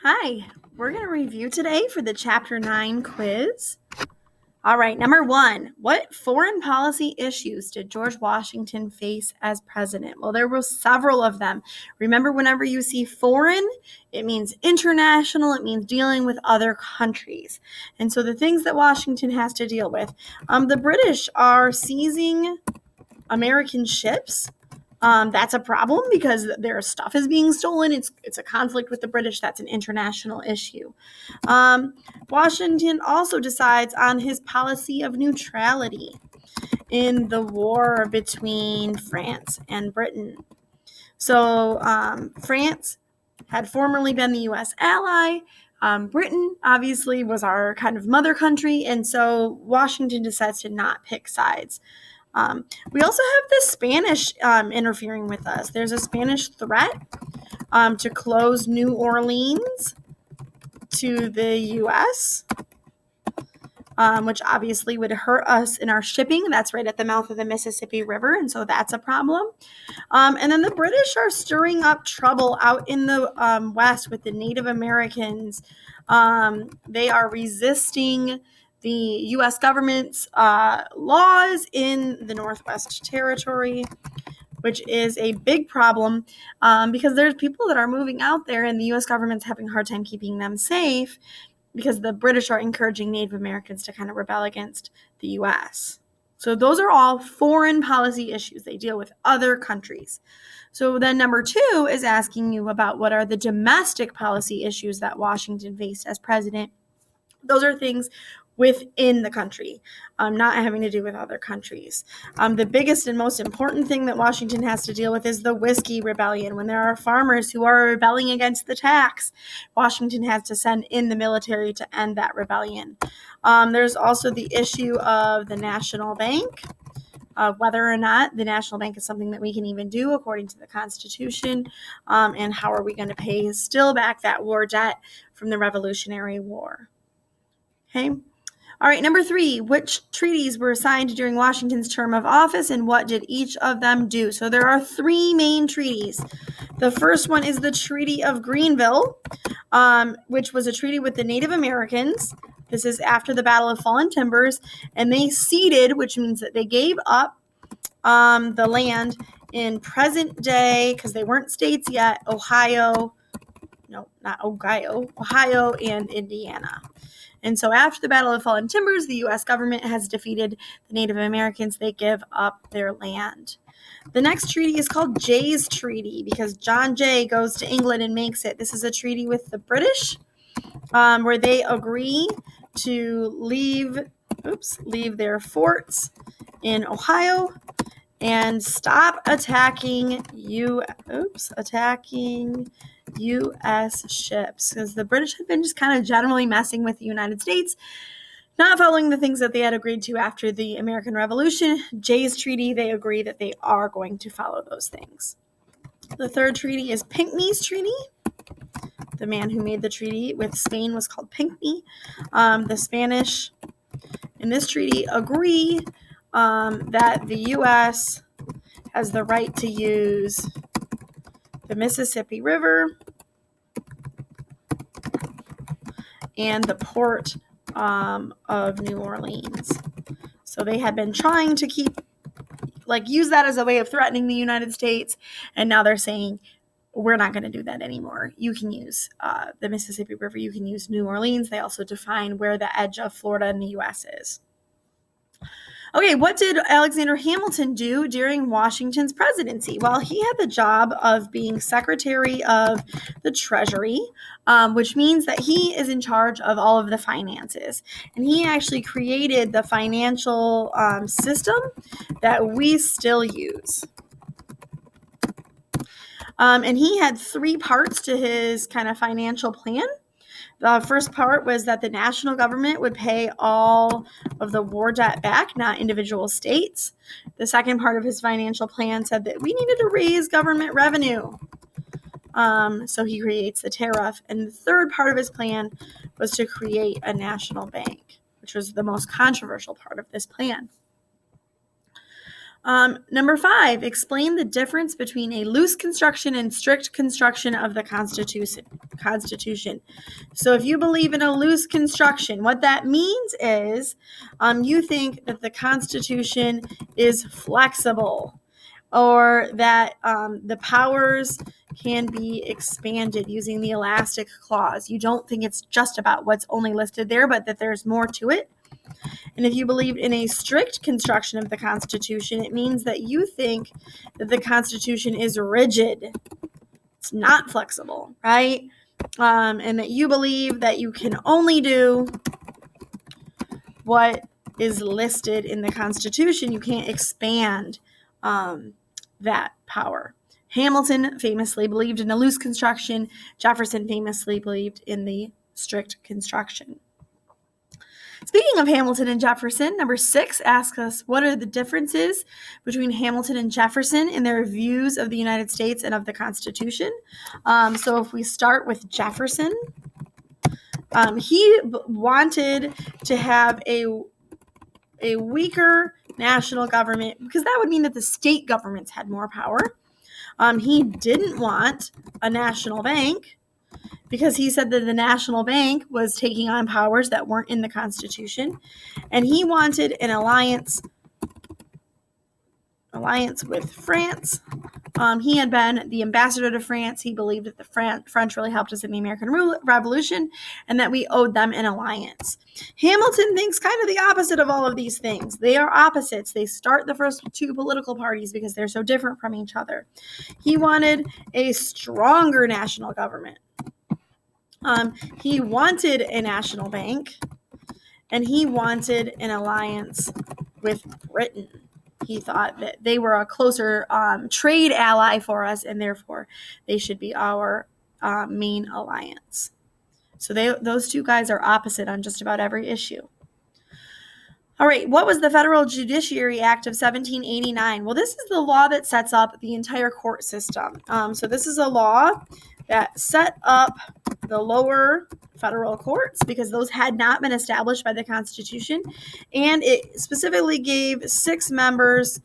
Hi, we're going to review today for the Chapter 9 quiz. All right, number 1, what foreign policy issues did George Washington face as president? Well, there were several of them. Remember, whenever you see foreign, it means international, it means dealing with other countries. And so the things that Washington has to deal with, the British are seizing American ships. That's a problem because their stuff is being stolen. It's a conflict with the British. That's an international issue. Washington also decides on his policy of neutrality in the war between France and Britain. So France had formerly been the U.S. ally. Britain obviously was our kind of mother country, and so Washington decides to not pick sides. We also have the Spanish interfering with us. There's a Spanish threat to close New Orleans to the U.S., which obviously would hurt us in our shipping. That's right at the mouth of the Mississippi River, and so that's a problem. And then the British are stirring up trouble out in the West with the Native Americans. They are resisting the U.S. government's laws in the Northwest Territory, which is a big problem because there's people that are moving out there and the U.S. government's having a hard time keeping them safe because the British are encouraging Native Americans to kind of rebel against the U.S. So those are all foreign policy issues. They deal with other countries. So then number 2 is asking you about what are the domestic policy issues that Washington faced as president. Those are things within the country, not having to do with other countries. The biggest and most important thing that Washington has to deal with is the Whiskey Rebellion. When there are farmers who are rebelling against the tax, Washington has to send in the military to end that rebellion. There's also the issue of the National Bank. Whether or not the National Bank is something that we can even do according to the Constitution, and how are we going to pay still back that war debt from the Revolutionary War. Okay. All right, number 3, which treaties were signed during Washington's term of office and what did each of them do? So there are 3 main treaties. The first one is the Treaty of Greenville, which was a treaty with the Native Americans. This is after the Battle of Fallen Timbers, and they ceded, which means that they gave up the land in present day, because they weren't states yet, Ohio and Indiana. And so after the Battle of Fallen Timbers, the U.S. government has defeated the Native Americans. They give up their land. The next treaty is called Jay's Treaty because John Jay goes to England and makes it. This is a treaty with the British where they agree to leave their forts in Ohio and stop attacking U.S. ships, because the British had been just kind of generally messing with the United States, not following the things that they had agreed to after the American Revolution. Jay's Treaty, they agree that they are going to follow those things. The third treaty is Pinckney's Treaty. The man who made the treaty with Spain was called Pinckney. The Spanish in this treaty agree that the U.S. has the right to use the Mississippi River and the port of New Orleans. So they had been trying to use that as a way of threatening the United States, and now they're saying, we're not going to do that anymore. You can use the Mississippi River. You can use New Orleans. They also define where the edge of Florida in the U.S. is. Okay, what did Alexander Hamilton do during Washington's presidency? Well, he had the job of being Secretary of the Treasury, which means that he is in charge of all of the finances. And he actually created the financial system that we still use. And he had 3 parts to his kind of financial plan. The first part was that the national government would pay all of the war debt back, not individual states. The second part of his financial plan said that we needed to raise government revenue. So he creates the tariff. And the third part of his plan was to create a national bank, which was the most controversial part of this plan. Number 5, explain the difference between a loose construction and strict construction of the Constitution. So if you believe in a loose construction, what that means is you think that the Constitution is flexible, or that the powers can be expanded using the elastic clause. You don't think it's just about what's only listed there, but that there's more to it. And if you believe in a strict construction of the Constitution, it means that you think that the Constitution is rigid. It's not flexible, right? And that you believe that you can only do what is listed in the Constitution. You can't expand that power. Hamilton famously believed in a loose construction. Jefferson famously believed in the strict construction. Speaking of Hamilton and Jefferson, number 6 asks us, what are the differences between Hamilton and Jefferson in their views of the United States and of the Constitution? So if we start with Jefferson, he wanted to have a weaker national government, because that would mean that the state governments had more power. He didn't want a national bank, because he said that the national bank was taking on powers that weren't in the Constitution. And he wanted an alliance with France. He had been the ambassador to France. He believed that the French really helped us in the American Revolution, and that we owed them an alliance. Hamilton thinks kind of the opposite of all of these things. They are opposites. They start the first 2 political parties because they're so different from each other. He wanted a stronger national government. He wanted a national bank, and he wanted an alliance with Britain. He thought that they were a closer trade ally for us, and therefore they should be our main alliance. So those 2 guys are opposite on just about every issue. All right, what was the Federal Judiciary Act of 1789? Well, this is the law that sets up the entire court system. So this is a law that set up the lower federal courts, because those had not been established by the Constitution. And it specifically gave 6 members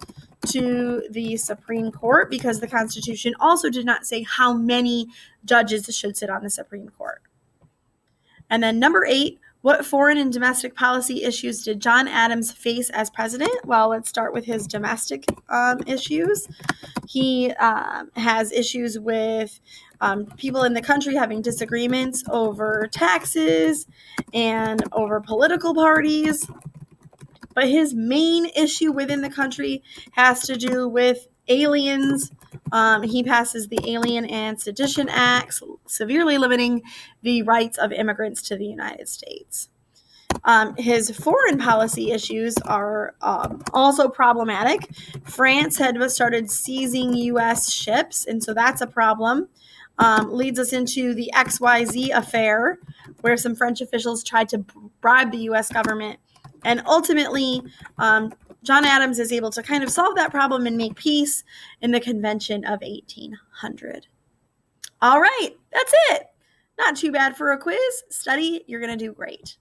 to the Supreme Court, because the Constitution also did not say how many judges should sit on the Supreme Court. And then number 8, what foreign and domestic policy issues did John Adams face as president? Well, let's start with his domestic issues. He has issues with people in the country having disagreements over taxes and over political parties. But his main issue within the country has to do with aliens. He passes the Alien and Sedition Acts, severely limiting the rights of immigrants to the United States. His foreign policy issues are also problematic. France had started seizing U.S. ships, and so that's a problem. Leads us into the XYZ affair, where some French officials tried to bribe the U.S. government. And ultimately, John Adams is able to kind of solve that problem and make peace in the Convention of 1800. All right, that's it. Not too bad for a quiz. Study, you're going to do great.